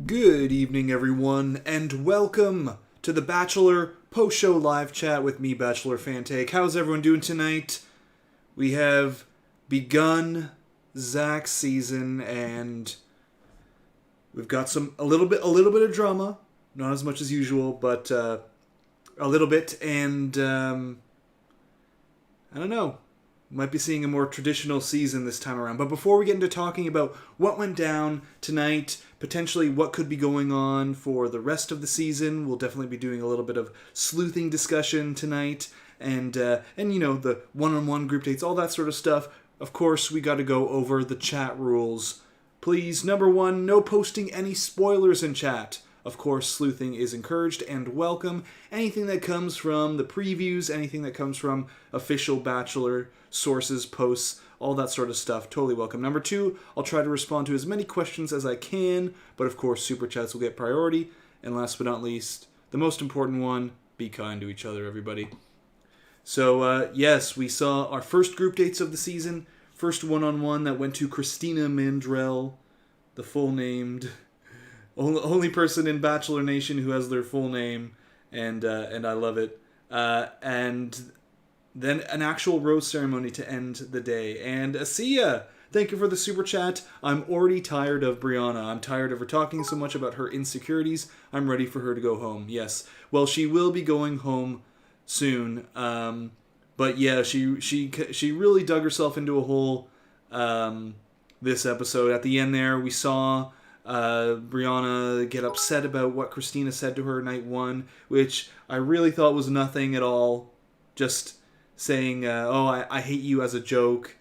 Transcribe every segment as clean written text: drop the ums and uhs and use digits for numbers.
Good evening, everyone, and welcome to the Bachelor post-show live chat with me, Bachelor Fantake. How's everyone doing tonight? We have begun Zach's season, and we've got a little bit of drama, not as much as usual, but a little bit, and I don't know. Might be seeing a more traditional season this time around. But before we get into talking about what went down tonight, potentially what could be going on for the rest of the season, we'll definitely be doing a little bit of sleuthing discussion tonight, and you know, the one-on-one group dates, all that sort of stuff. Of course, we got to go over the chat rules. Please, number one, no posting any spoilers in chat. Of course, sleuthing is encouraged and welcome. Anything that comes from the previews, anything that comes from official Bachelor sources, posts, all that sort of stuff, totally welcome. Number two, I'll try to respond to as many questions as I can, but of course, super chats will get priority. And last but not least, the most important one, be kind to each other, everybody. So, yes, we saw our first group dates of the season. First one-on-one that went to Christina Mandrell, the full-named... Only person in Bachelor Nation who has their full name, and I love it. And then an actual rose ceremony to end the day. And Asiya, thank you for the super chat. I'm already tired of Brianna. I'm tired of her talking so much about her insecurities. I'm ready for her to go home. Yes. Well, she will be going home soon. But yeah, she really dug herself into a hole this episode. At the end there, we saw... Brianna get upset about what Christina said to her night one, which I really thought was nothing at all. Just saying, I hate you as a joke,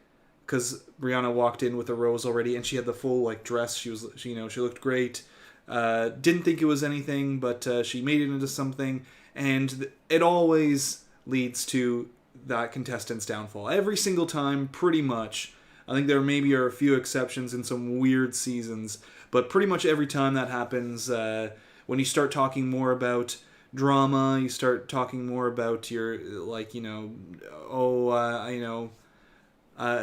because Brianna walked in with a rose already, and she had the full dress. She looked great. Didn't think it was anything, but she made it into something, and it always leads to that contestant's downfall. Every single time, pretty much. I think there maybe are a few exceptions in some weird seasons, but pretty much every time that happens, when you start talking more about drama, you start talking more about your, do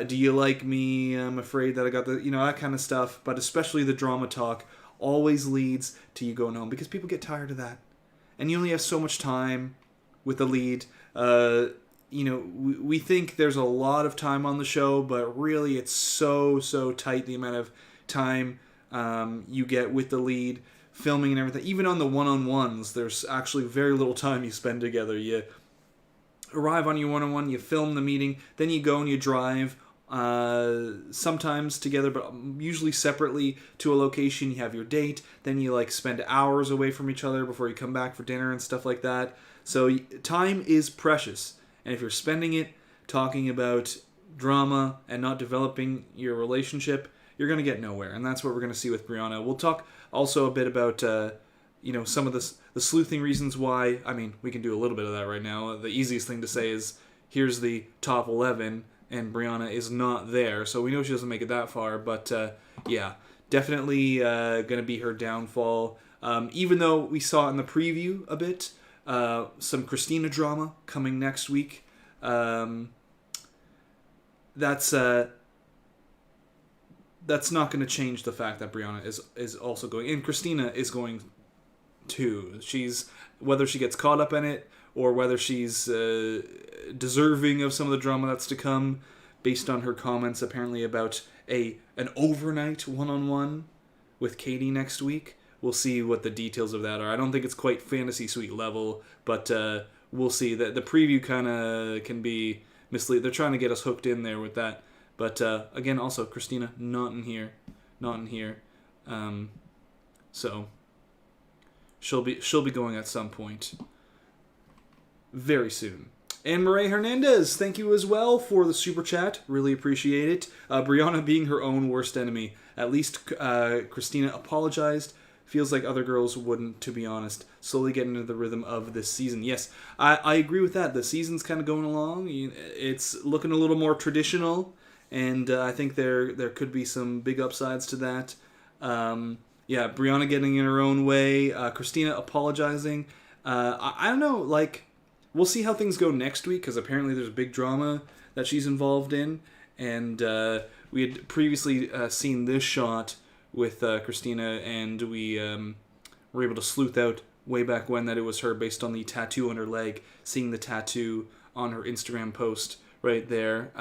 you like me? I'm afraid that I got that kind of stuff. But especially the drama talk always leads to you going home, because people get tired of that. And you only have so much time with the lead. We think there's a lot of time on the show, but really it's so tight, the amount of time you get with the lead, filming and everything. Even on the one-on-ones, there's actually very little time you spend together. You arrive on your one-on-one, you film the meeting, then you go and you drive, sometimes together, but usually separately to a location. You have your date, then you spend hours away from each other before you come back for dinner and stuff like that. So time is precious. And if you're spending it talking about drama and not developing your relationship, you're going to get nowhere. And that's what we're going to see with Brianna. We'll talk also a bit about, some of the sleuthing reasons why. I mean, we can do a little bit of that right now. The easiest thing to say is, here's the top 11, and Brianna is not there. So we know she doesn't make it that far. But, yeah, definitely going to be her downfall. Even though we saw in the preview a bit, some Christina drama coming next week. That's not going to change the fact that Brianna is also going, and Christina is going too. Whether she gets caught up in it or whether she's deserving of some of the drama that's to come, based on her comments apparently about an overnight one-on-one with Katie next week. We'll see what the details of that are. I don't think it's quite fantasy suite level, but we'll see. The preview kind of can be misleading. They're trying to get us hooked in there with that. But again, also Christina not in here. So she'll be going at some point very soon. And Marae Hernandez, thank you as well for the super chat. Really appreciate it. Brianna being her own worst enemy. At least Christina apologized. Feels like other girls wouldn't, to be honest. Slowly getting into the rhythm of this season. Yes, I agree with that. The season's kind of going along. It's looking a little more traditional, and I think there could be some big upsides to that. Brianna getting in her own way. Christina apologizing. I don't know, we'll see how things go next week, because apparently there's big drama that she's involved in. And we had previously seen this shot with Christina, and we were able to sleuth out way back when that it was her based on the tattoo on her leg, seeing the tattoo on her Instagram post right there.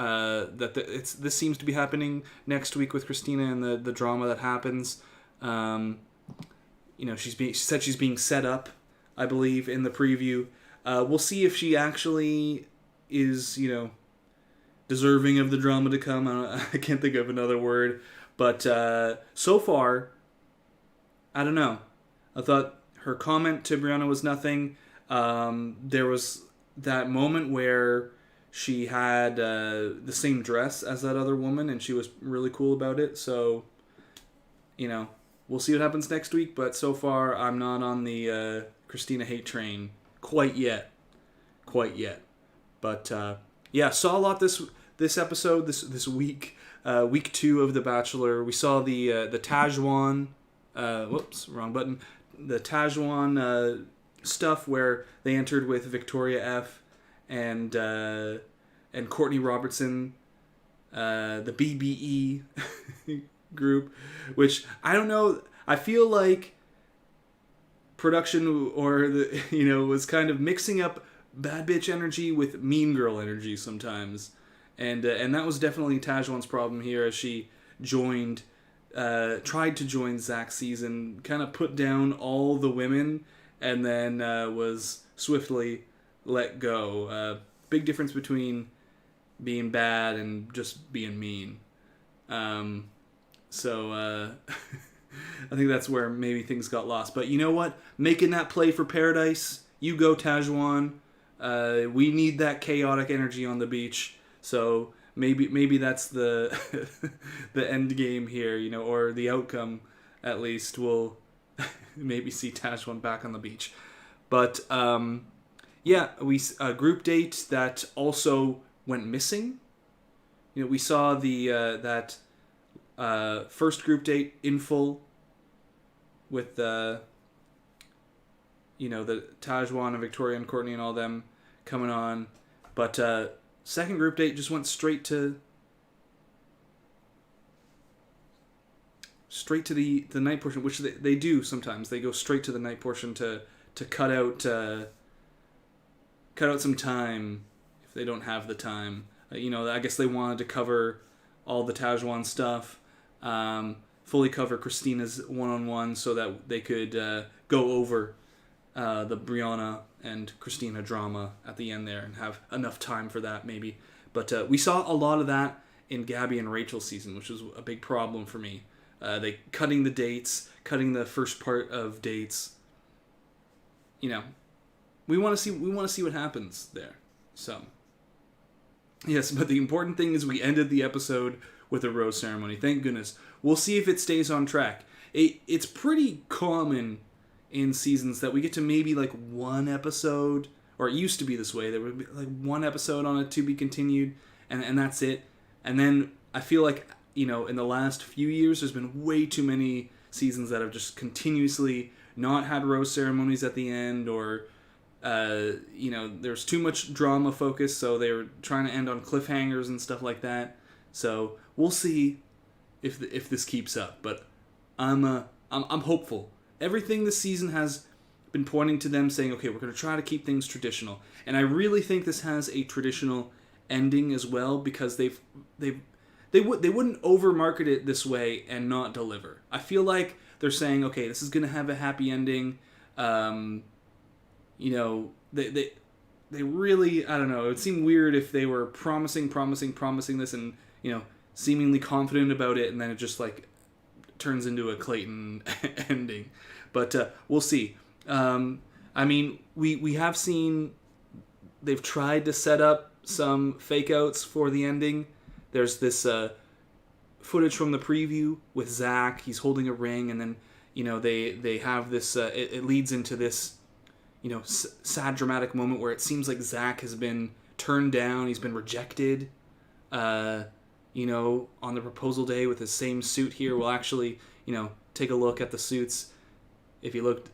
This seems to be happening next week with Christina and the drama that happens. She said she's being set up, I believe, in the preview. We'll see if she actually is, deserving of the drama to come. I can't think of another word. But so far, I don't know. I thought her comment to Brianna was nothing. There was that moment where she had the same dress as that other woman, and she was really cool about it. So, we'll see what happens next week. But so far, I'm not on the Christina hate train quite yet. But saw a lot this episode this week. Week 2 of The Bachelor. We saw the Tajwan. Whoops, wrong button. The Tajwan stuff where they entered with Victoria F. and Courtney Robertson, the BBE group, which I don't know. I feel like production was kind of mixing up bad bitch energy with mean girl energy sometimes, and that was definitely Tajwan's problem here as she tried to join Zach's season, kind of put down all the women, and then was swiftly let go. Big difference between being bad and just being mean. So I think that's where maybe things got lost. But you know what? Making that play for Paradise, you go Tajwan. We need that chaotic energy on the beach. So maybe that's the the end game here, or the outcome at least. We'll maybe see Tajwan back on the beach. But we a group date that also went missing. We saw the that first group date in full with the Tajwan and Victoria and Courtney and all them coming on, but second group date just went straight to the night portion, which they do sometimes. They go straight to the night portion to cut out some time if they don't have the time. I guess they wanted to cover all the Tajwan stuff, fully cover Christina's one-on-one so that they could go over the Brianna and Christina drama at the end there and have enough time for that maybe. But we saw a lot of that in Gabby and Rachel's season, which was a big problem for me. They cutting the dates, cutting the first part of dates. We want to see what happens there. So yes, but the important thing is we ended the episode with a rose ceremony. Thank goodness. We'll see if it stays on track. It's pretty common in seasons that we get to maybe like one episode, or it used to be this way. There would be like one episode on a to be continued, and that's it. And then I feel like, in the last few years, there's been way too many seasons that have just continuously not had rose ceremonies at the end, or there's too much drama focus, so they were trying to end on cliffhangers and stuff like that. So we'll see if this keeps up, but I'm hopeful. Everything this season has been pointing to them saying, okay, we're going to try to keep things traditional, and I really think this has a traditional ending as well, because they wouldn't overmarket it this way and not deliver. I feel like they're saying, okay, this is going to have a happy ending. They really, I don't know, it would seem weird if they were promising this and, seemingly confident about it, and then it just, turns into a Clayton ending. But we'll see. We have seen they've tried to set up some fake outs for the ending. There's this footage from the preview with Zach. He's holding a ring, and then, they have this, it leads into this, sad dramatic moment where it seems like Zach has been turned down. He's been rejected, on the proposal day with his same suit here. We'll actually, take a look at the suits. If you looked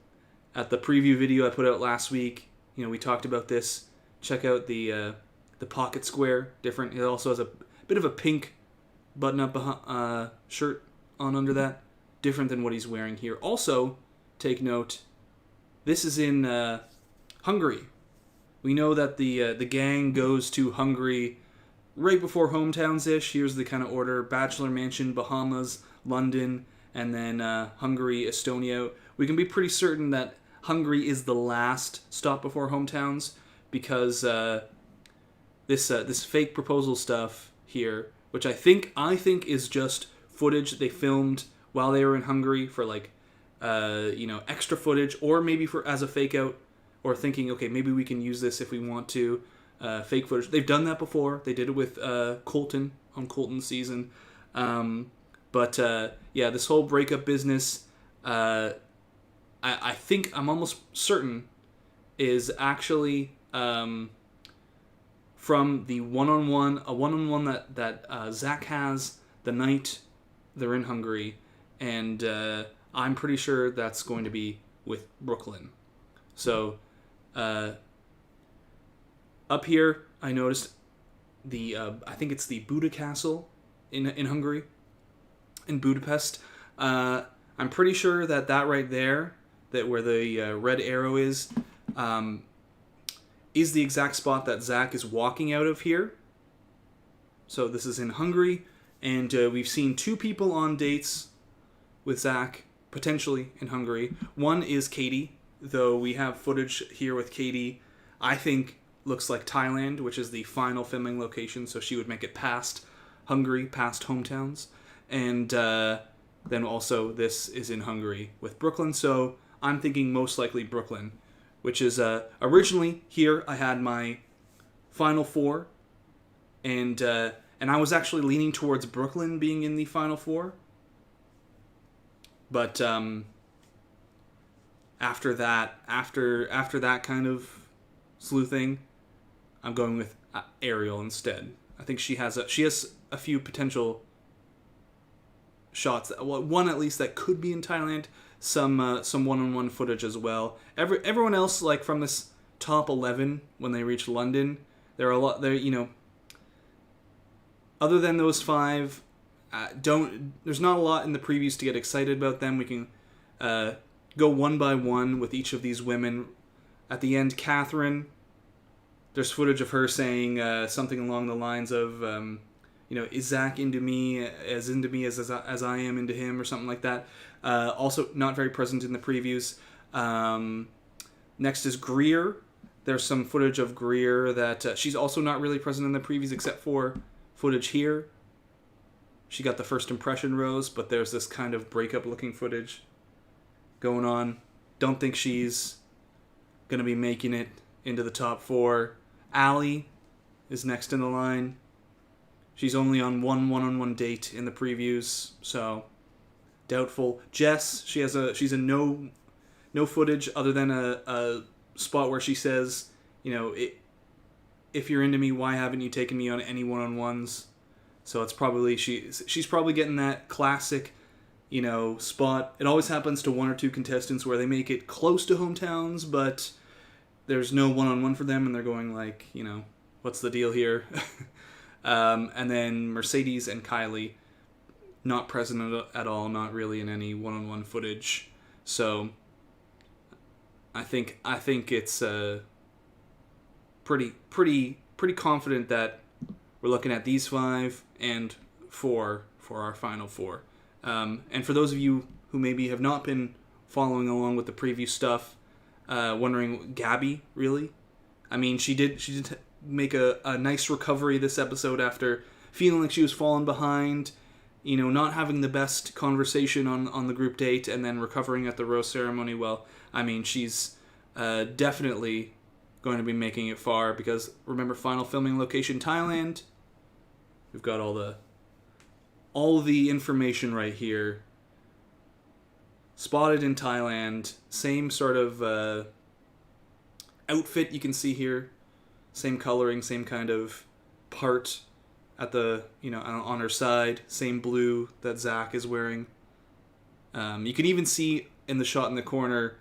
at the preview video I put out last week, we talked about this. Check out the pocket square, different. It also has a bit of a pink button-up shirt on under that. different than what he's wearing here. Also, take note, this is in Hungary. We know that the gang goes to Hungary right before hometowns-ish. Here's the kind of order: Bachelor Mansion, Bahamas, London, and then Hungary, Estonia. We can be pretty certain that Hungary is the last stop before hometowns, because this fake proposal stuff here, which I think is just footage that they filmed while they were in Hungary for extra footage, or maybe for as a fake out, or thinking, okay, maybe we can use this if we want to, fake footage. They've done that before. They did it with Colton on Colton's season. But this whole breakup business, I think, I'm almost certain, is actually from the one-on-one that Zach has the night they're in Hungary, and I'm pretty sure that's going to be with Brooklyn. So, up here, I noticed I think it's the Buda Castle in Hungary, in Budapest. I'm pretty sure that right there, that where the red arrow is the exact spot that Zach is walking out of here. So this is in Hungary, and we've seen 2 people on dates with Zach, potentially in Hungary. One is Katie, though we have footage here with Katie, I think looks like Thailand, which is the final filming location, so she would make it past Hungary, past hometowns. And then also this is in Hungary with Brooklyn, so I'm thinking most likely Brooklyn, which is originally here I had my final 4, and I was actually leaning towards Brooklyn being in the final 4. But after that kind of sleuthing, I'm going with Ariel instead. I think she has a few potential shots. Well, one at least that could be in Thailand. Some one-on-one footage as well. Everyone else, like from this top 11 when they reach London, there are a lot there. Other than those 5, there's not a lot in the previews to get excited about them. We can go one by one with each of these women. At the end, Catherine, there's footage of her saying something along the lines of, is Zach into me as I am into him, or something like that. Also not very present in the previews. Next is Greer. There's some footage of Greer that she's also not really present in the previews, except for footage here. She got the first impression rose, but there's this kind of breakup looking footage going on. Don't think she's going to be making it into the top 4. Allie is next in the line. She's only on one-on-one date in the previews, so doubtful. Jess, she's a no footage other than a spot where she says, if you're into me, why haven't you taken me on any one-on-ones? So it's probably she's probably getting that classic, spot. It always happens to 1 or 2 contestants where they make it close to hometowns, but there's no one-on-one for them, and they're going like, what's the deal here? And then Mercedes and Kylie, not present at all, not really in any one-on-one footage. So I think it's pretty confident that we're looking at these 5 and 4 for our final 4. And for those of you who maybe have not been following along with the preview stuff, wondering, Gabby, really? I mean, she did make a nice recovery this episode after feeling like she was falling behind, not having the best conversation on the group date, and then recovering at the rose ceremony. Well, I mean, she's definitely going to be making it far, because remember, final filming location Thailand. We've got all the information right here. Spotted in Thailand, same sort of outfit you can see here, same coloring, same kind of part at the on her side, same blue that Zach is wearing. You can even see in the shot in the corner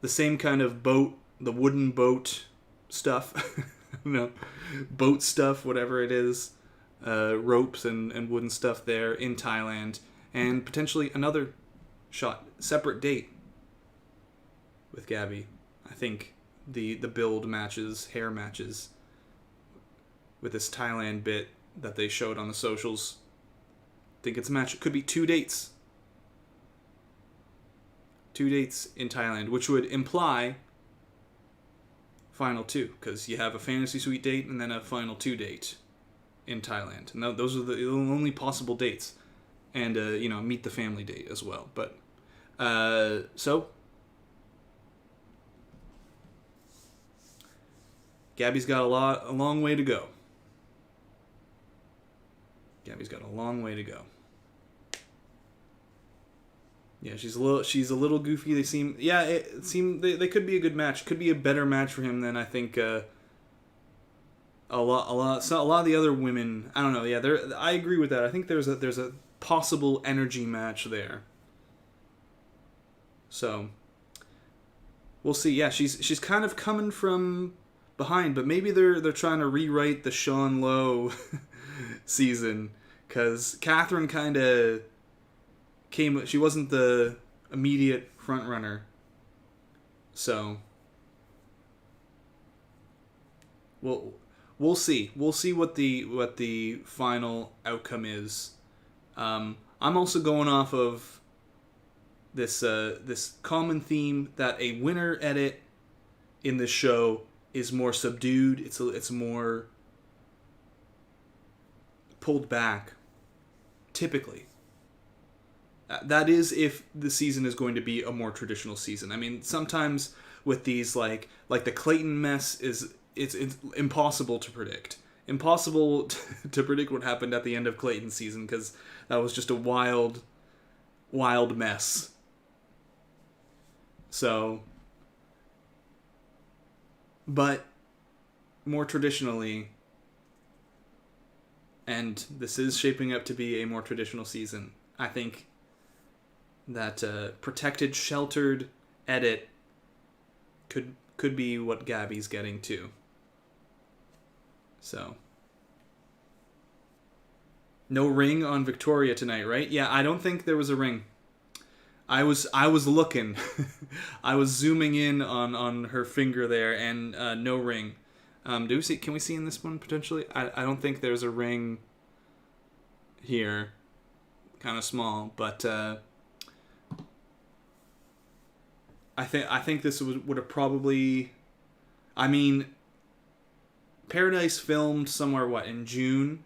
the same kind of boat, the wooden boat stuff, boat stuff, whatever it is, ropes and wooden stuff there in Thailand, and potentially another shot separate date with Gabby. I think the build matches, hair matches with this Thailand bit that they showed on the socials. I think it's a match. It could be 2 dates. 2 dates in Thailand, which would imply final 2, because you have a fantasy suite date and then a final 2 date in Thailand. And those are the only possible dates. And, meet the family date as well. But, so Gabby's got a long way to go. Gabby's got a long way to go. Yeah, she's a little goofy. They could be a good match. Could be a better match for him than I think a lot of the other women. I don't know. Yeah, I agree with that. I think there's a possible energy match there. So we'll see. Yeah, she's kind of coming from behind, but maybe they're trying to rewrite the Sean Lowe season, because Catherine kind of came. She wasn't the immediate front runner, so we'll see. We'll see what the final outcome is. I'm also going off of this common theme that a winner edit in this show is more subdued. It's more pulled back, typically. That is if the season is going to be a more traditional season. I mean, sometimes with these, like the Clayton mess, it's impossible to predict. Impossible to predict what happened at the end of Clayton's season, because that was just a wild mess. So, but more traditionally, and this is shaping up to be a more traditional season, I think that protected, sheltered edit could be what Gabby's getting to. So, no ring on Victoria tonight, right? Yeah, I don't think there was a ring. I was looking. I was zooming in on her finger there, and no ring. Can we see in this one potentially? I don't think there's a ring here. Kind of small, but I think this would have probably. I mean, Paradise filmed somewhere in June.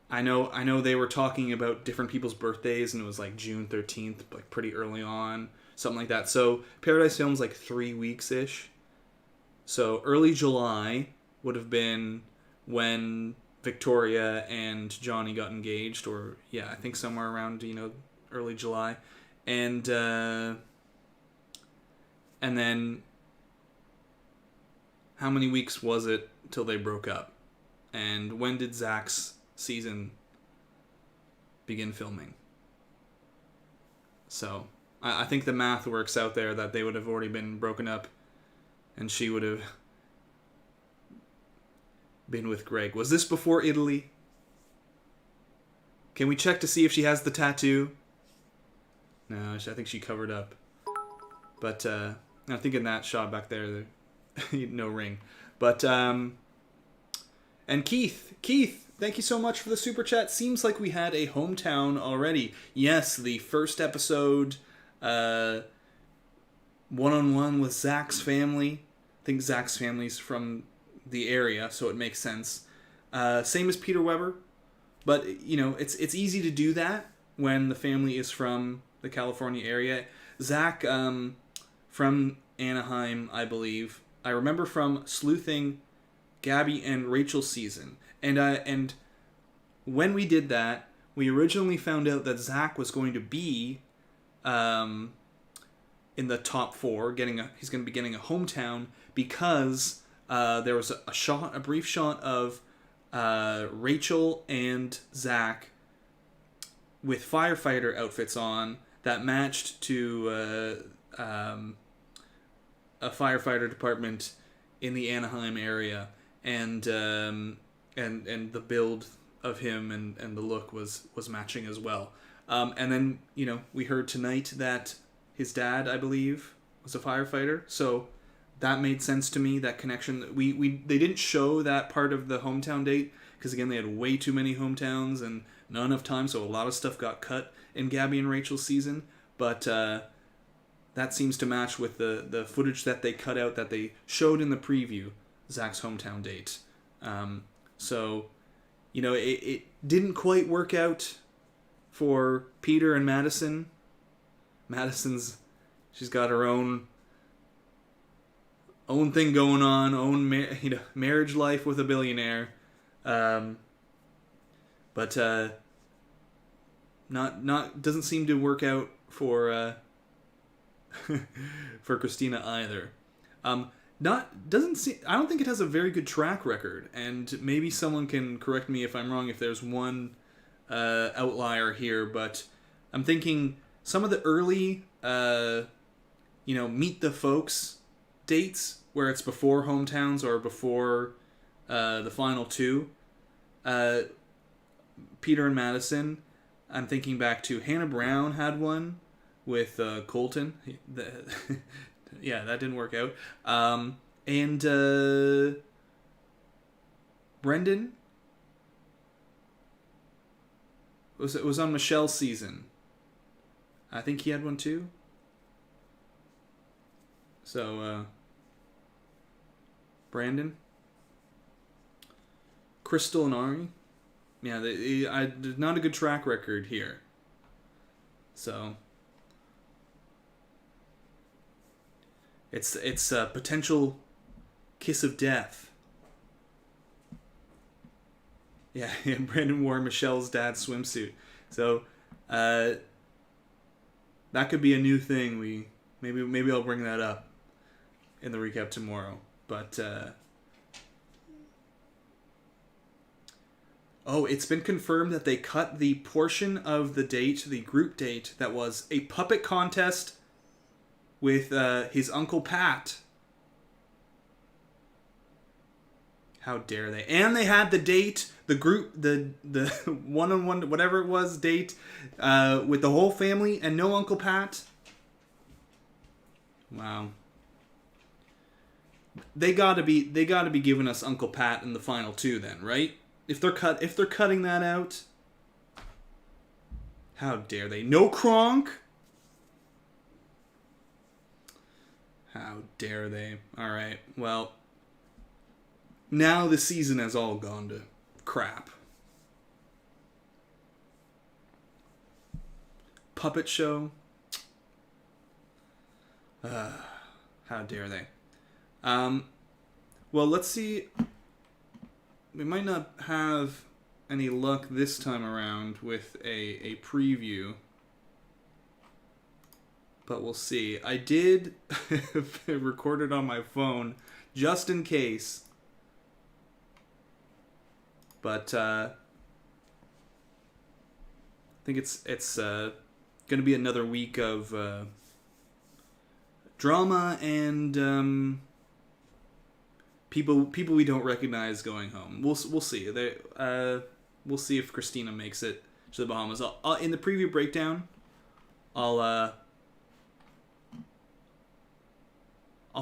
I know they were talking about different people's birthdays, and it was like June 13th, like pretty early on, something like that. So Paradise films like 3 weeks-ish. So early July would have been when Victoria and Johnny got engaged, or yeah, I think somewhere around early July, and then how many weeks was it till they broke up, and when did Zach's season begin filming? So I think the math works out there that they would have already been broken up, and she would have been with Greg. Was this before Italy? Can we check to see if she has the tattoo? No, I think she covered up. But I think in that shot back there, no ring. But and Keith, thank you so much for the super chat. Seems like we had a hometown already. Yes, the first episode, one-on-one with Zach's family. I think Zach's family's from the area, so it makes sense. Same as Peter Weber, but it's easy to do that when the family is from the California area. Zach, from Anaheim, I believe. I remember from Sleuthing, Gabby and Rachel's season, and when we did that, we originally found out that Zach was going to be in the top 4, he's going to be getting a hometown, because there was a brief shot of Rachel and Zach with firefighter outfits on that matched to a firefighter department in the Anaheim area, and the build of him and the look was matching as well. And then, we heard tonight that his dad, I believe, was a firefighter. So that made sense to me, that connection. They didn't show that part of the hometown date because, again, they had way too many hometowns and not enough time, so a lot of stuff got cut in Gabby and Rachel's season. But that seems to match with the footage that they cut out that they showed in the preview, Zach's hometown date. So, it didn't quite work out for Peter and Madison. She's got her own thing going on, marriage life with a billionaire. But not doesn't seem to work out for for Christina either. I don't think it has a very good track record, and maybe someone can correct me if I'm wrong, if there's one outlier here, but I'm thinking some of the early meet the folks dates where it's before hometowns or before the final two, Peter and Madison. I'm thinking back to Hannah Brown had one with Colton. Yeah, that didn't work out. And Brendan was on Michelle's season. I think he had one too. So Brandon, Crystal, and Ari. Yeah, not a good track record here. So it's a potential kiss of death. Yeah, Brandon wore Michelle's dad's swimsuit. So that could be a new thing. Maybe I'll bring that up in the recap tomorrow. But it's been confirmed that they cut the portion of the date, the group date, that was a puppet contest with his Uncle Pat. How dare they? And they had the date, the group, the one-on-one, whatever it was, date with the whole family and no Uncle Pat. Wow. They gotta be giving us Uncle Pat in the final two then, right? If they're cutting that out, how dare they? No Kronk. How dare they? All right. Well, now the season has all gone to crap. Puppet show. How dare they? Well, let's see. We might not have any luck this time around with a preview, but we'll see. I did record it on my phone just in case, but I think it's going to be another week of drama and people we don't recognize going home. We'll see. We'll see if Christina makes it to the Bahamas. I'll in the preview breakdown, I'll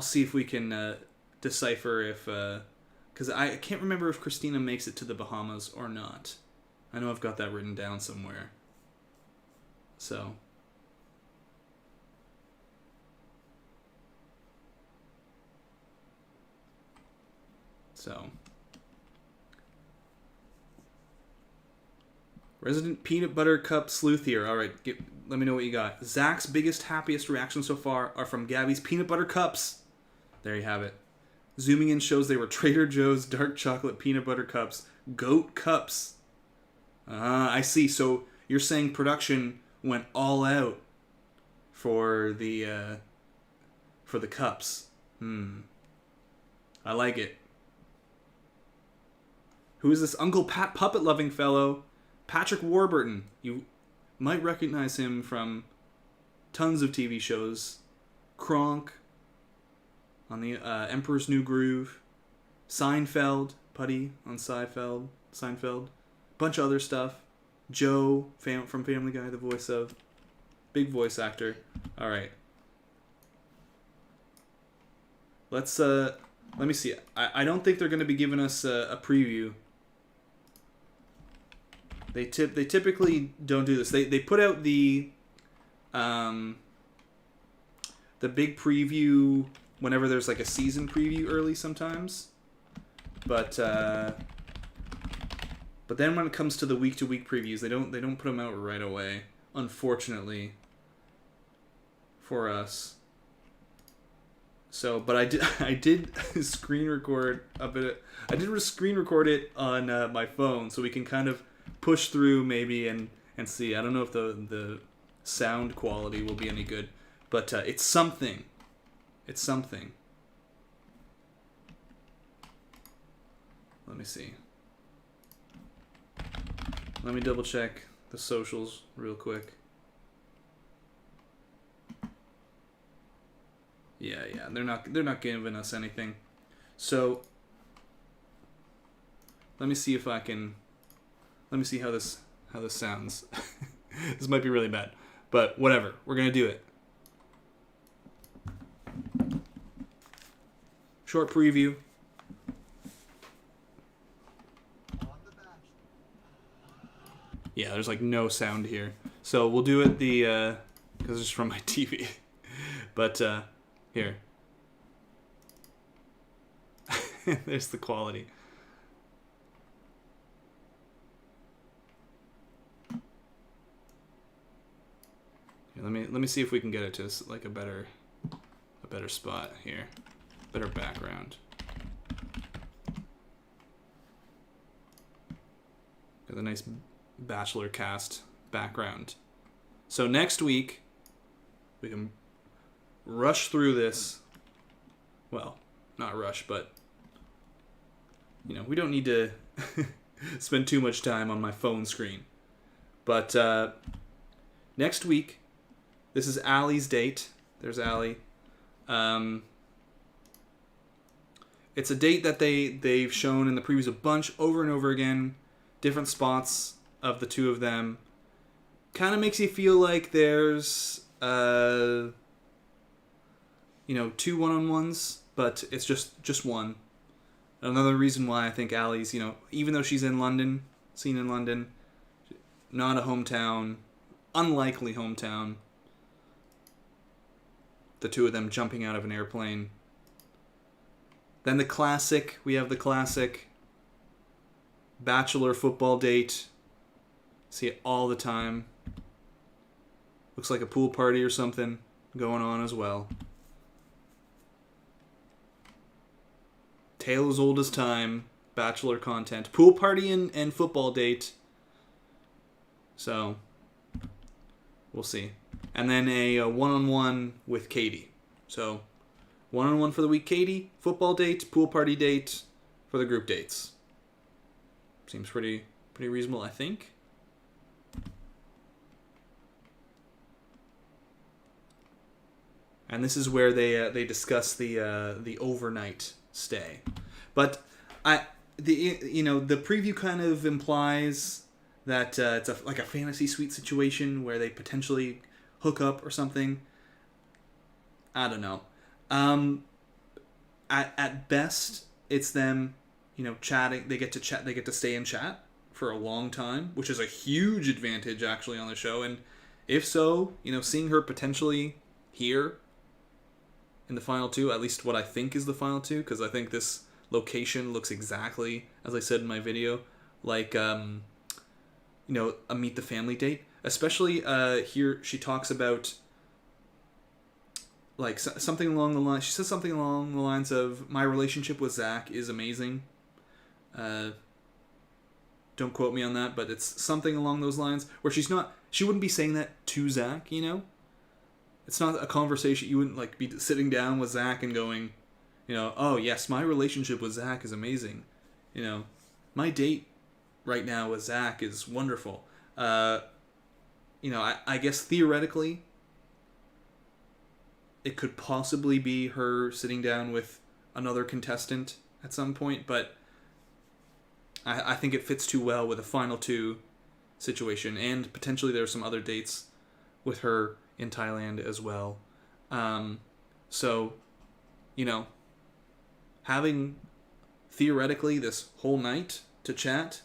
see if we can decipher if because I can't remember if Christina makes it to the Bahamas or not. I know I've got that written down somewhere. So. Resident Peanut Butter Cup Sleuth here. All right, let me know what you got. Zach's biggest, happiest reactions so far are from Gabby's peanut butter cups. There you have it. Zooming in shows they were Trader Joe's dark chocolate peanut butter cups. Goat cups. I see. So you're saying production went all out for the cups. I like it. Who is this Uncle Pat puppet-loving fellow? Patrick Warburton. You might recognize him from tons of TV shows. Kronk on the Emperor's New Groove. Seinfeld. Putty on Seinfeld. Bunch of other stuff. Joe from Family Guy, the voice of. Big voice actor. All right. Let me see. I don't think they're going to be giving us a preview. They typically don't do this. They put out the big preview whenever there's like a season preview early sometimes. But then when it comes to the week-to-week previews, they don't put them out right away, unfortunately for us. So, but I did screen record a bit. I did screen record it on my phone, so we can kind of push through maybe and see. I don't know if the sound quality will be any good, but it's something. It's something. Let me see. Let me double check the socials real quick. Yeah, they're not giving us anything. So let me see if I can. Let me see how this sounds. This might be really bad, but whatever. We're gonna do it. Short preview. Yeah, there's like no sound here, so we'll do it because it's from my TV. But here, there's the quality. Here, let me see if we can get it to like a better spot here, better background. Got a nice Bachelor cast background. So next week we can rush through this. Well, not rush, but we don't need to spend too much time on my phone screen. But next week, this is Allie's date. There's Allie. It's a date that they've shown in the previews a bunch over and over again, different spots of the two of them. Kind of makes you feel like there's two one-on-ones, but it's just one. Another reason why I think Allie's, even though she's in London, seen in London, not a hometown, unlikely hometown. The two of them jumping out of an airplane. Then we have the classic Bachelor football date. See it all the time. Looks like a pool party or something going on as well. Tale as old as time. Bachelor content. Pool party and football date. So, we'll see. And then a one-on-one with Katie. So, one-on-one for the week, Katie. Football date, pool party date for the group dates. Seems pretty reasonable, I think. And this is where they discuss the overnight stay. But the preview kind of implies that it's like a fantasy suite situation where they potentially hook up or something. I don't know. At best, it's them, chatting. They get to chat. They get to stay and chat for a long time, which is a huge advantage actually on the show. And if so, seeing her potentially here in the final two, at least what I think is the final two, because I think this location looks exactly, as I said in my video, like a Meet the Family date. Especially here, she talks about like something along the line. She says something along the lines of, "My relationship with Zach is amazing." Don't quote me on that, but it's something along those lines where she wouldn't be saying that to Zach, It's not a conversation. You wouldn't like be sitting down with Zach and going, "Oh yes, my relationship with Zach is amazing." My date right now with Zach is wonderful. I guess theoretically, it could possibly be her sitting down with another contestant at some point, but I think it fits too well with the final two situation, and potentially there are some other dates with her in Thailand as well. So, having theoretically this whole night to chat,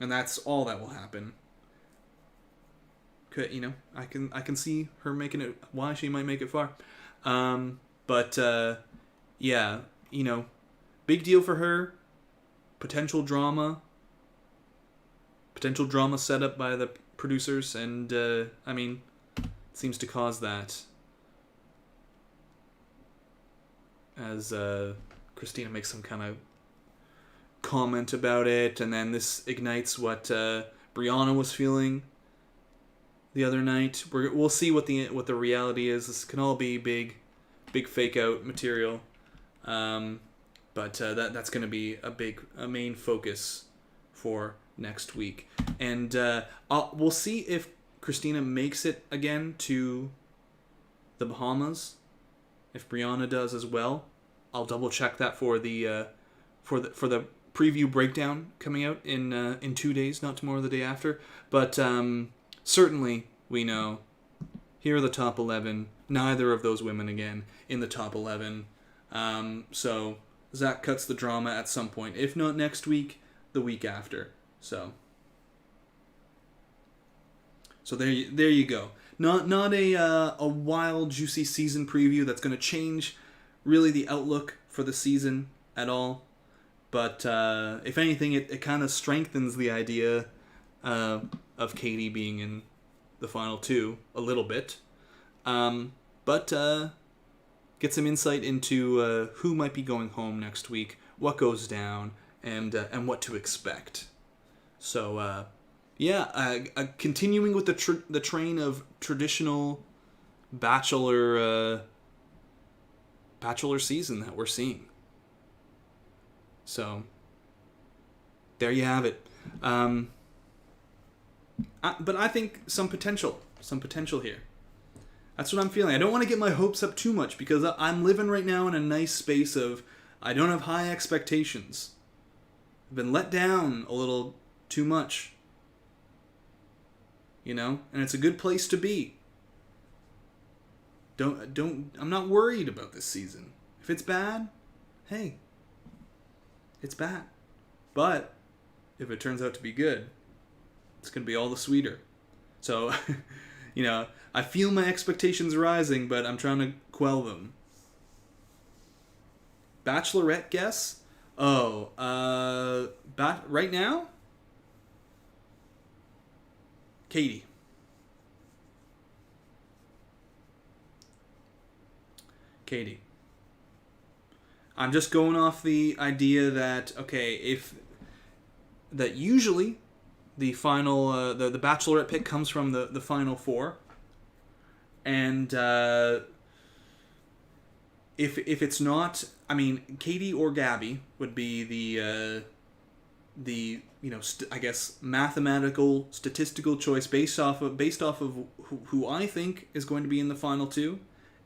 and that's all that will happen. I can see her making it. Why she might make it far, but big deal for her. Potential drama set up by the producers, and seems to cause that. As Christina makes some kind of comment about it, and then this ignites what Brianna was feeling the other night. We'll see what the reality is. This can all be big fake out material, but that's going to be a main focus for next week, and we'll see if Christina makes it again to the Bahamas. If Brianna does as well, I'll double check that for the preview breakdown coming out in 2 days, not tomorrow, the day after. But certainly we know here are the top 11. Neither of those women again in the top 11. So Zach cuts the drama at some point, if not next week, the week after. So there you go. Not a wild, juicy season preview that's going to change really the outlook for the season at all. But if anything, it kind of strengthens the idea of Katie being in the final two a little bit. But get some insight into who might be going home next week, what goes down, and what to expect. So continuing with the train of traditional Bachelor season that we're seeing. So there you have it. But I think some potential here. That's what I'm feeling. I don't want to get my hopes up too much because I'm living right now in a nice space of I don't have high expectations. I've been let down a little too much. And it's a good place to be. I'm not worried about this season. If it's bad, hey, it's bad. But if it turns out to be good, it's going to be all the sweeter. So, I feel my expectations rising, but I'm trying to quell them. Bachelorette guess? Oh, right now? Katie. I'm just going off the idea that, that usually the final, the Bachelorette pick comes from the final four. And if it's not, Katie or Gabby would be the I guess mathematical statistical choice based off of who I think is going to be in the final two,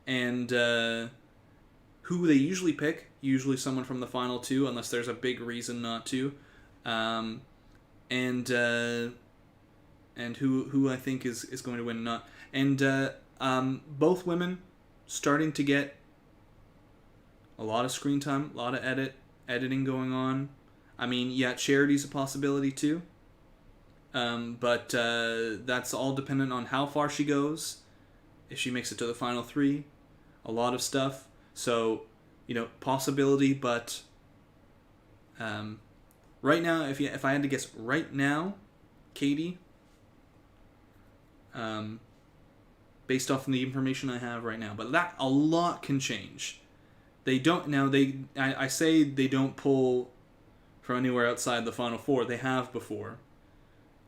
and who they usually pick, usually someone from the final two, unless there's a big reason not to, and who I think is going to win, not, and both women starting to get a lot of screen time, a lot of editing going on. Charity's a possibility too. But that's all dependent on how far she goes. If she makes it to the final three, a lot of stuff. So, possibility, but right now, if I had to guess right now, Katie, based off of the information I have right now, but that a lot can change. I say they don't pull from anywhere outside the final four. They have before.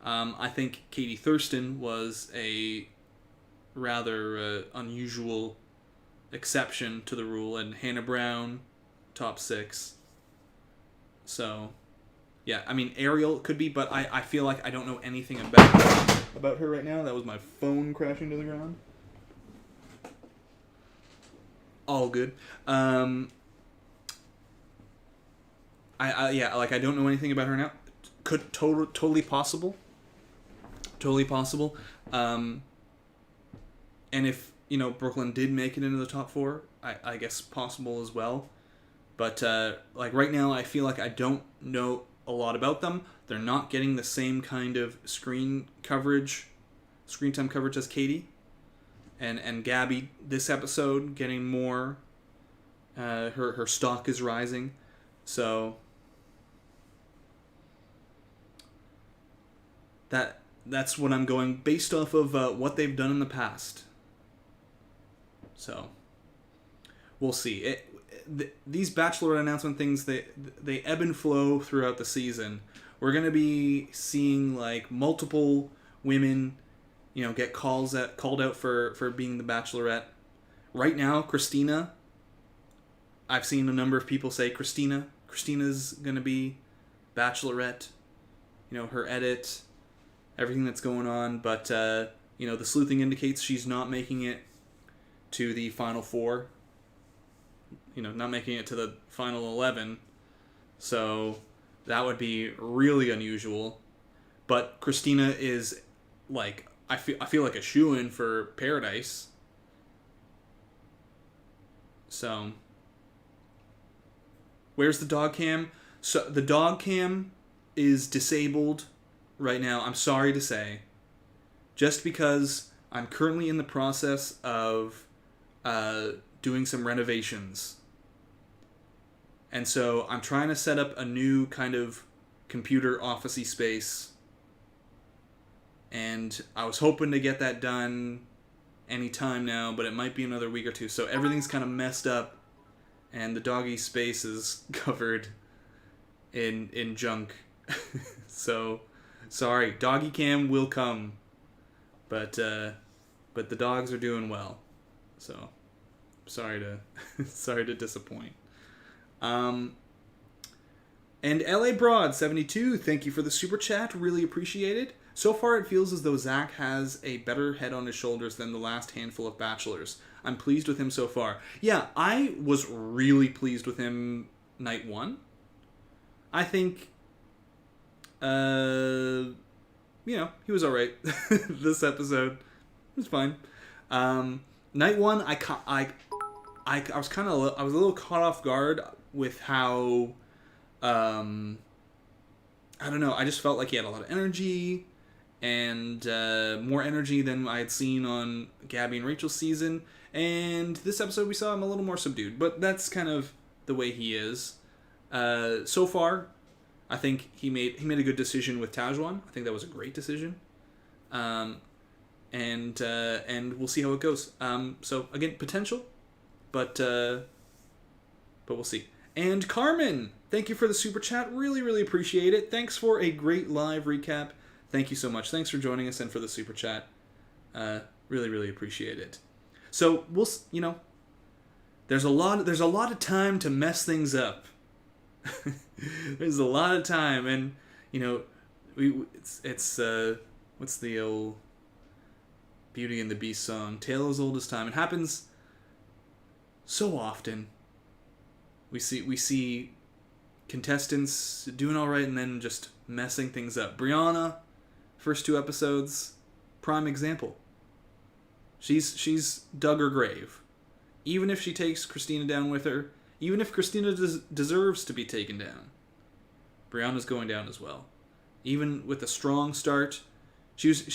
I think Katie Thurston was a rather unusual exception to the rule, and Hannah Brown, top 6. So, yeah, Ariel could be, but I feel like I don't know anything about her right now. That was my phone crashing to the ground. All good. I don't know anything about her now. Could totally possible Totally possible. And if, Brooklyn did make it into the top 4, I guess possible as well. But, right now, I feel like I don't know a lot about them. They're not getting the same kind of screen time coverage as Katie. And Gabby, this episode, getting more. Her stock is rising. So, that's what I'm going based off of what they've done in the past. So, we'll see. These Bachelor announcement things, they ebb and flow throughout the season. We're going to be seeing multiple women, get called out for being the Bachelorette. Right now, Christina, I've seen a number of people say Christina's going to be Bachelorette. Her edit, everything that's going on, but the sleuthing indicates she's not making it to the final 4. Not making it to the final 11. So that would be really unusual. But Christina is I feel like a shoo-in for Paradise. So where's the dog cam? So the dog cam is disabled right now. I'm sorry to say. Just because I'm currently in the process of doing some renovations. And so I'm trying to set up a new kind of computer office-y space. And I was hoping to get that done anytime now, but it might be another week or two. So everything's kind of messed up. And the doggy space is covered in junk. So, sorry. Doggy cam will come. But the dogs are doing well. So, sorry to disappoint. And LA Broad 72, thank you for the super chat. Really appreciate it. So far, it feels as though Zach has a better head on his shoulders than the last handful of Bachelors. I'm pleased with him so far. Yeah, I was really pleased with him night 1. I think, he was alright. This episode was fine. Night 1, I was a little caught off guard with how, I don't know, I just felt like he had a lot of energy, and more energy than I had seen on Gabby and Rachel's season, and this episode we saw him a little more subdued, but that's kind of the way he is. So far, I think he made a good decision with Tajwan. I think that was a great decision. And we'll see how it goes. So again, potential, but we'll see. And Carmen, thank you for the super chat. Really, really appreciate it. Thanks for a great live recap. Thank you so much. Thanks for joining us and for the super chat. Really, really appreciate it. So there's a lot of time to mess things up. There's a lot of time, and it's what's the old Beauty and the Beast song? Tale as old as time. It happens so often. We see contestants doing all right and then just messing things up. Brianna, first 2 episodes, prime example. She's dug her grave. Even if she takes Christina down with her, even if Christina deserves to be taken down, Brianna's going down as well. Even with a strong start, she was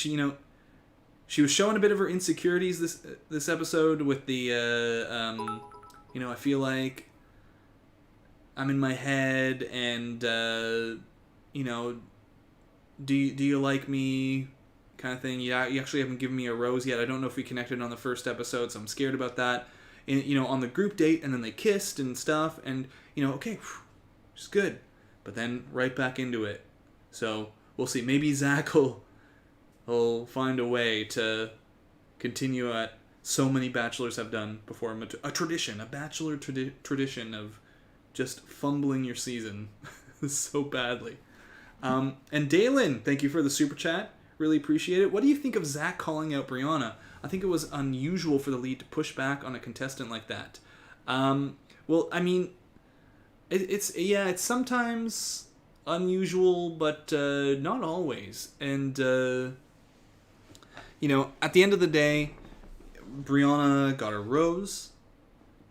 showing a bit of her insecurities this episode with the I feel like I'm in my head, and do you like me, kind of thing. Yeah, you actually haven't given me a rose yet. I don't know if we connected on the first episode, so I'm scared about that. And, on the group date, and then they kissed and stuff, and okay, it's good, but then right back into it. So we'll see. Maybe Zach will find a way to continue at so many Bachelors have done before him. A tradition, a Bachelor tradition of just fumbling your season so badly. And Dalen, thank you for the super chat. Really appreciate it. What do you think of Zach calling out Brianna? I think it was unusual for the lead to push back on a contestant like that. Well, I mean, it's sometimes unusual, but not always. And at the end of the day, Brianna got a rose,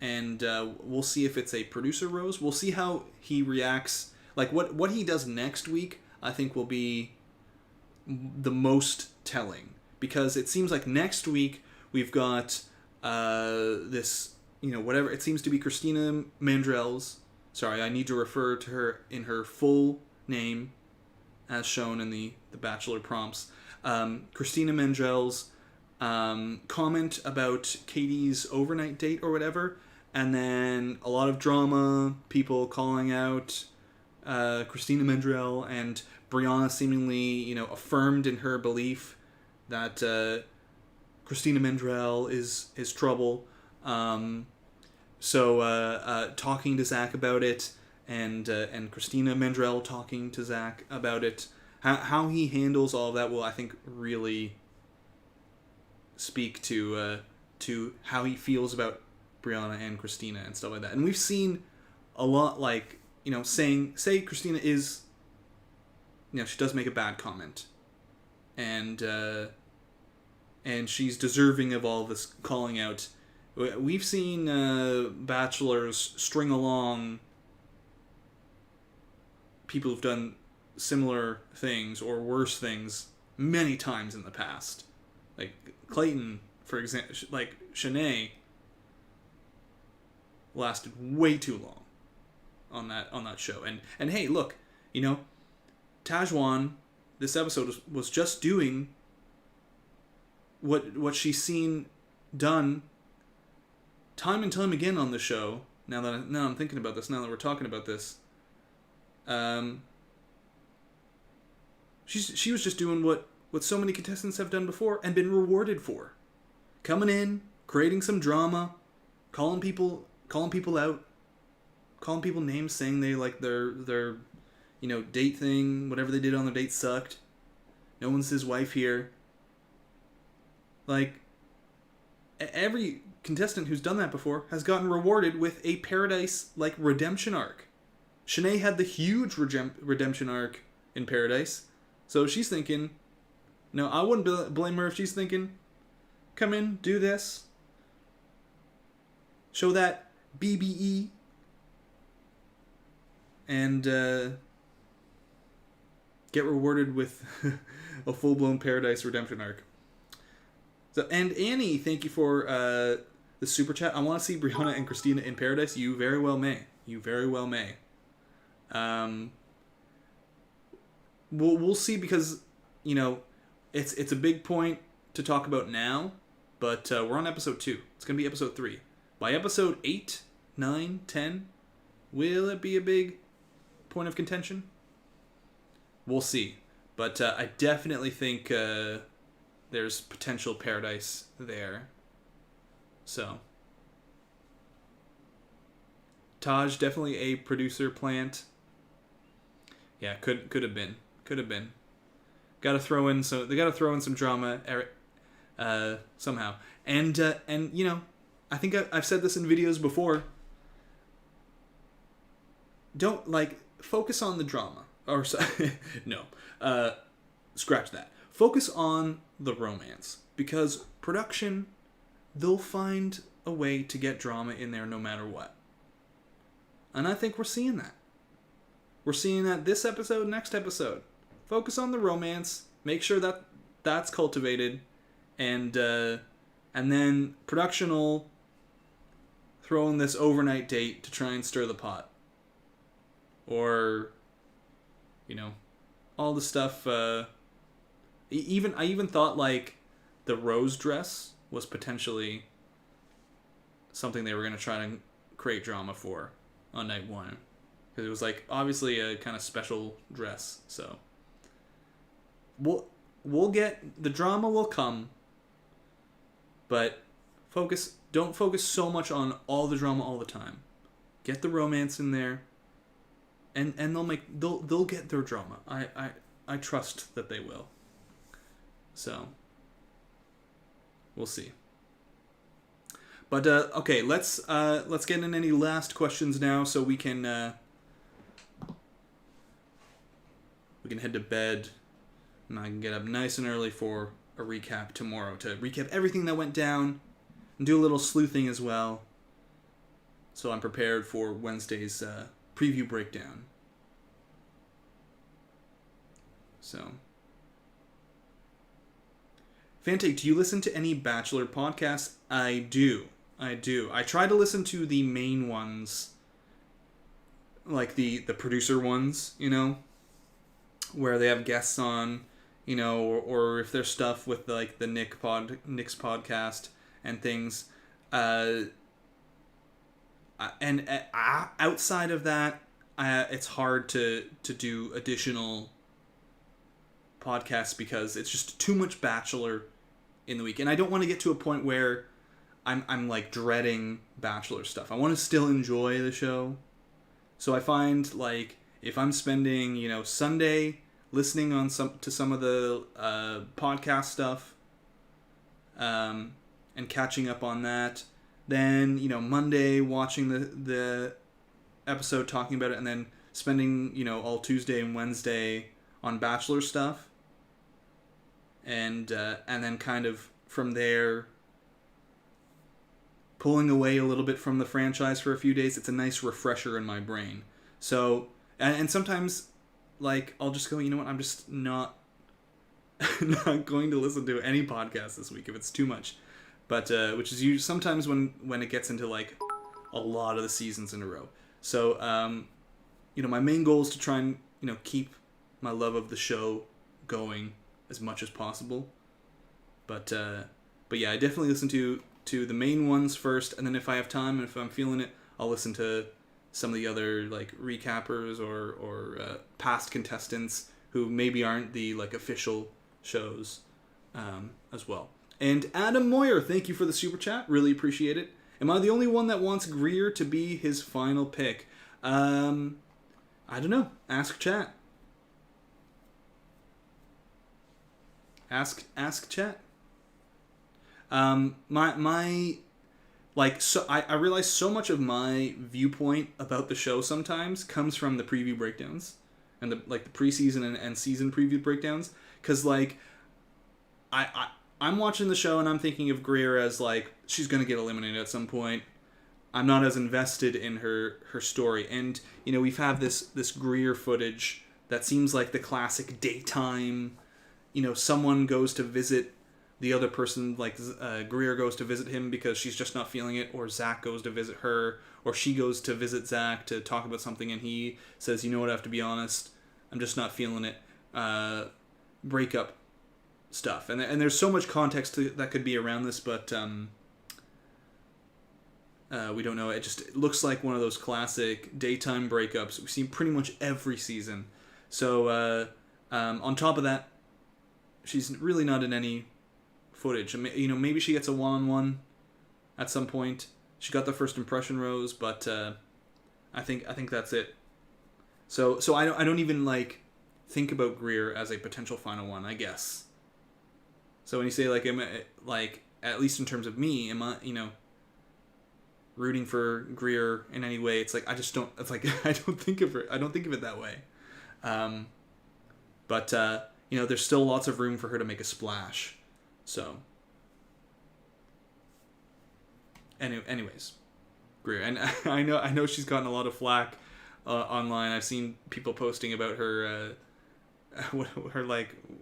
and we'll see if it's a producer rose. We'll see how he reacts. Like, what he does next week, I think, will be the most telling. Because it seems like next week we've got this, whatever. It seems to be Christina Mandrell's. Sorry, I need to refer to her in her full name as shown in the Bachelor prompts. Christina Mandrell's comment about Katie's overnight date or whatever. And then a lot of drama, people calling out Christina Mandrell, and Brianna seemingly, affirmed in her belief that Christina Mandrell is trouble. So talking to Zach about it, and Christina Mandrell talking to Zach about it, how he handles all of that will, I think, really speak to how he feels about Brianna and Christina and stuff like that. And we've seen a lot, like, say Christina is, she does make a bad comment, and she's deserving of all this calling out. We've seen bachelors string along people who've done similar things or worse things many times in the past. Like Clayton, for example, like Shanae lasted way too long on that show. And hey, look, Tajwan, this episode was just doing what she's seen done time and time again on the show. Now I'm thinking about this, now that we're talking about this, she was just doing what so many contestants have done before and been rewarded for. Coming in, creating some drama, calling people out, calling people names, saying they like their date thing, whatever they did on their date sucked. No one's his wife here. Like, every contestant who's done that before has gotten rewarded with a Paradise like redemption arc. Shanae had the huge redemption arc in Paradise, so she's thinking, no, I wouldn't blame her if she's thinking, come in, do this, show that BBE, and get rewarded with a full-blown Paradise redemption arc. So, and Annie, thank you for the super chat. I want to see Brianna and Christina in Paradise. You very well may. You very well may. We'll see, because it's a big point to talk about now, but we're on episode 2. It's gonna be episode 3. By episode 8, 9, 10, will it be a big point of contention? We'll see, but I definitely think there's potential Paradise there. So, Taj, definitely a producer plant. Yeah, could have been. Got to throw in some drama, somehow. And I think I've said this in videos before. Don't focus on the drama, or no, scratch that. Focus on the romance, because production, they'll find a way to get drama in there no matter what. And I think we're seeing that. We're seeing that this episode, next episode. Focus on the romance. Make sure that that's cultivated. And then production will throw in this overnight date to try and stir the pot. Or, all the stuff. I even thought the rose dress was potentially something they were going to try to create drama for on night 1. Because it was obviously a kind of special dress. So we'll get, the drama will come, but don't focus so much on all the drama all the time. Get the romance in there, and they'll get their drama. I trust that they will. So we'll see. But okay, let's get in any last questions now, so we can head to bed, and I can get up nice and early for a recap tomorrow to recap everything that went down and do a little sleuthing as well. So I'm prepared for Wednesday's preview breakdown. So, Fante, do you listen to any Bachelor podcasts? I do. I try to listen to the main ones, like the producer ones, you know, where they have guests on, you know, or if there's stuff with like the Nick's podcast and things. And outside of that, it's hard to do additional podcasts because it's just too much Bachelor in the week, and I don't want to get to a point where I'm like dreading Bachelor stuff. I want to still enjoy the show, so I find like if I'm spending, you know, Sunday listening on some of the podcast stuff, and catching up on that, then, you know, Monday watching the episode, talking about it, and then spending, you know, all Tuesday and Wednesday on Bachelor stuff, and then kind of from there pulling away a little bit from the franchise for a few days. It's a nice refresher in my brain. So, and sometimes, like, I'll just go, you know what, I'm just not going to listen to any podcast this week if it's too much. But which is usually sometimes when it gets into like a lot of the seasons in a row. So you know, my main goal is to try and, you know, keep my love of the show going as much as possible. But yeah, I definitely listen to the main ones first, and then if I have time and if I'm feeling it, I'll listen to some of the other like recappers or past contestants who maybe aren't the like official shows as well. And Adam Moyer, thank you for the super chat. Really appreciate it. Am I the only one that wants Greer to be his final pick? I don't know. Ask chat. Ask chat. My like, so I realize so much of my viewpoint about the show sometimes comes from the preview breakdowns and the preseason and season preview breakdowns, because like I'm watching the show and I'm thinking of Greer as like, she's going to get eliminated at some point. I'm not as invested in her story. And, you know, we've had this Greer footage that seems like the classic daytime, you know, someone goes to visit the other person, like Greer goes to visit him because she's just not feeling it, or Zach goes to visit her, or she goes to visit Zach to talk about something and he says, you know what, I have to be honest, I'm just not feeling it. Breakup stuff, and there's so much context that could be around this, but we don't know. It looks like one of those classic daytime breakups we've seen pretty much every season. So on top of that, she's really not in any footage. I mean, you know, maybe she gets a one-on-one at some point. She got the first impression rose, but I think that's it. So I don't even like think about Greer as a potential final one, I guess. So when you say like, at least in terms of me, am I, you know, rooting for Greer in any way? It's like I don't think of it that way. But you know, there's still lots of room for her to make a splash. So anyways, Greer, and I know she's gotten a lot of flack online. I've seen people posting about her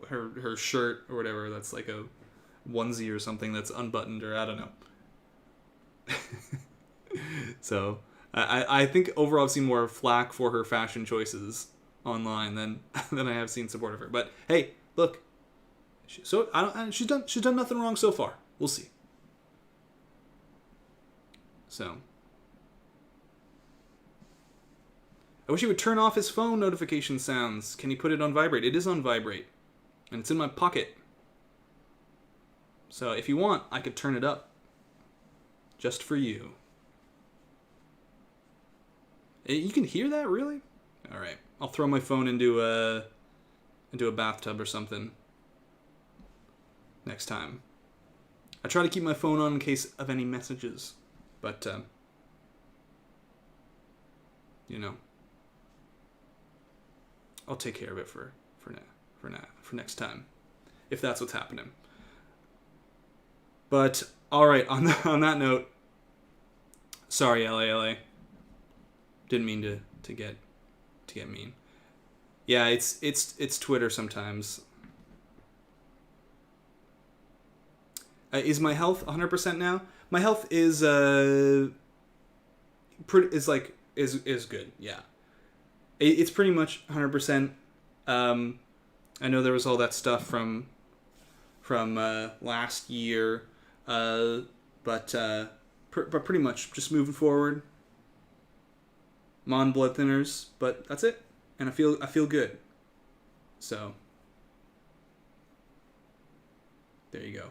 her shirt or whatever that's like a onesie or something that's unbuttoned, or I don't know. So I think overall I've seen more flack for her fashion choices online than I have seen support of her. But hey, look, she's done nothing wrong so far. We'll see. So I wish he would turn off his phone notification sounds. Can he put it on vibrate? It is on vibrate, and it's in my pocket. So if you want, I could turn it up just for you. You can hear that, really? All right, I'll throw my phone into a bathtub or something next time. I try to keep my phone on in case of any messages, but you know, I'll take care of it for next time, if that's what's happening. But all right, on that note, sorry, LA. Didn't mean to get mean. Yeah, it's Twitter sometimes. Is my health 100% now? My health is good. Yeah, it's pretty much 100%. I know there was all that stuff from last year, but pretty much just moving forward. I'm on blood thinners, but that's it, and I feel good. So there you go.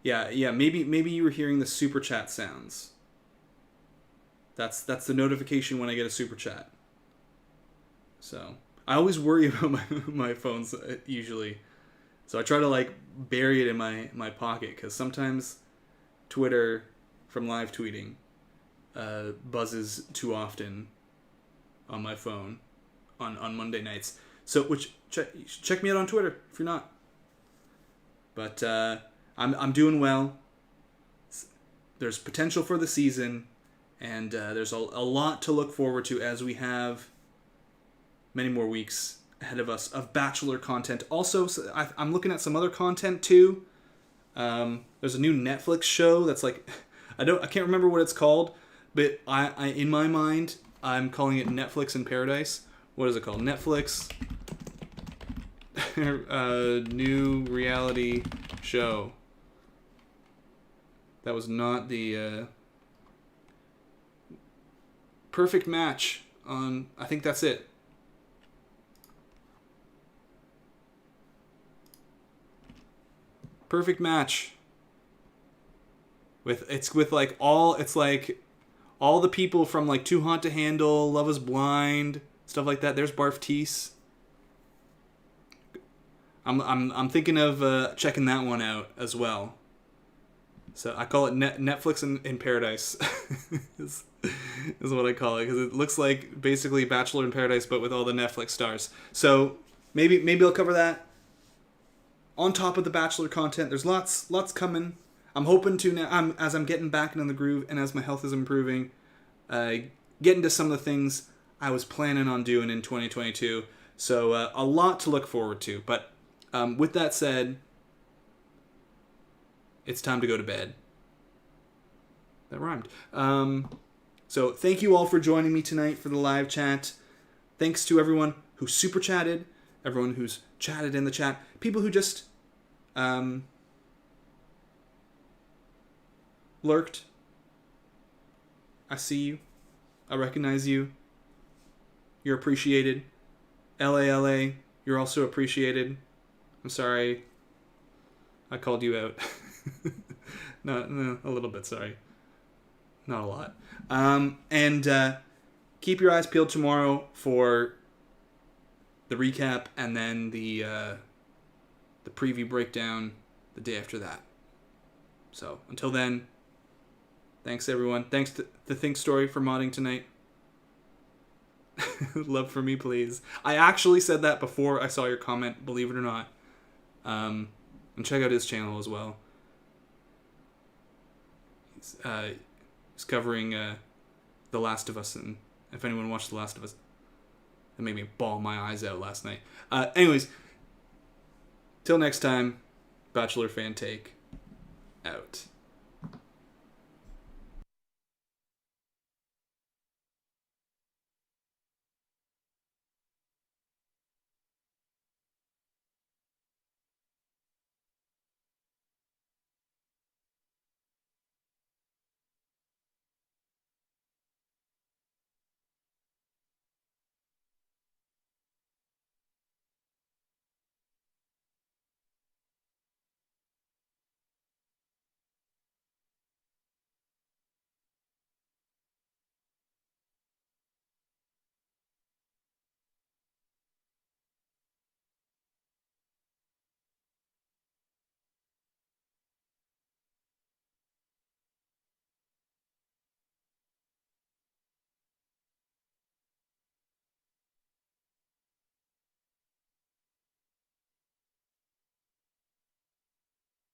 Yeah. Maybe you were hearing the super chat sounds. That's the notification when I get a super chat. So I always worry about my phones usually, so I try to like bury it in my pocket because sometimes Twitter from live tweeting buzzes too often on my phone on Monday nights. So check me out on Twitter if you're not. But I'm doing well. There's potential for the season, and there's a lot to look forward to as we have many more weeks ahead of us of Bachelor content. Also, I'm looking at some other content too. There's a new Netflix show that's like I can't remember what it's called, but I in my mind I'm calling it Netflix in Paradise. What is it called? Netflix new reality show. That was not the Perfect Match on. I think that's it. Perfect Match. It's like all the people from like Too Hot to Handle, Love Is Blind, stuff like that. There's Barf Teese. I'm thinking of checking that one out as well. So I call it Netflix in Paradise. is what I call it, because it looks like basically Bachelor in Paradise but with all the Netflix stars. So maybe I'll cover that on top of the Bachelor content. There's lots coming. I'm hoping to now, as I'm getting back into the groove and as my health is improving, get into some of the things I was planning on doing in 2022. So a lot to look forward to. But with that said, it's time to go to bed. That rhymed. So thank you all for joining me tonight for the live chat. Thanks to everyone who super chatted, everyone who's chatted in the chat, people who just lurked. I see you. I recognize you. You're appreciated. LA, you're also appreciated. I'm sorry I called you out. No, a little bit, sorry. Not a lot. And keep your eyes peeled tomorrow for the recap and then the preview breakdown the day after that. So until then, thanks everyone. Thanks to the Think Story for modding tonight. Love for me, please. I actually said that before I saw your comment, believe it or not. And check out his channel as well. He's covering The Last of Us, and if anyone watched The Last of Us, it made me bawl my eyes out last night. Anyways, till next time, Bachelor Fan Take, out.